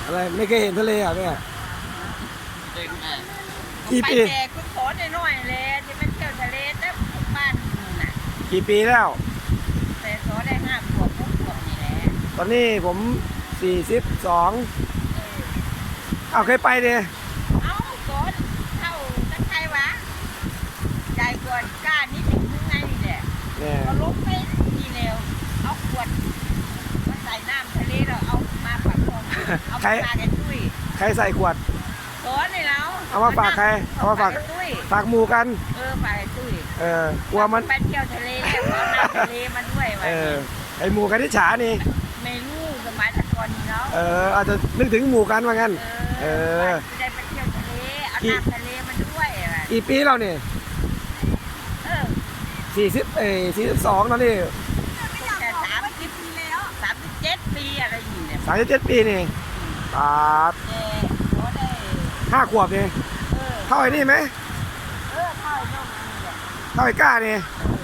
อะไรไม่เคยเห็นทะเลอ่ะแม่ เด็กแม่ กี่ปี ไปแจกคุณขอหน่อยๆเลยที่มันเที่ยวทะเลแต่บ้านน่ะ กี่ปีแล้ว แต่ขอได้5 ขวบ6 ขวบนี่แหละ ตอนนี้ผม42 เออ เอาเคยไปดิ เอาก่อนเข้าตั้งใจวะใจก่อนกล้านิดหนึ่งยังไงนี่แหละ เนี่ย ก็ลงไปทีเร็วเอาขวดมาใส่น้ำทะเลเราเอามาปักคลองเอามาฝากไอ้ตุ้ย ใครใส่ขวด สอนให้เรา เอามาฝากใครเอามาฝาก ไอ้ตุ้ย ฝากหมูกัน ฝากไอ้ตุ้ย กลัวมัน ไปเที่ยวทะเลเอาน้ำทะเลมาด้วยวะ ไอหมูกันที่ฉานี่ ไม่รู้สมัยแตะกอนนี่เนาะ อาจจะนึกถึงหมูกันว่างั้น ว่าจะได้ไปเที่ยวทะเลเอาน้ำทะเลมาด้วยว่ะ กี่ปีแล้วนี่ เออ 42ตอนนี้ แต่30 ปีแล้ว37 ปีอะไรอยู่เนี่ย 37 ปีนี่ปาด แต่เขาได้ 5 ขวบนี่ เออ เท่าไอ้นี่ไหม เท่าไอ้นกนี่แหละ เท่าไอ้ก้านี่ เออ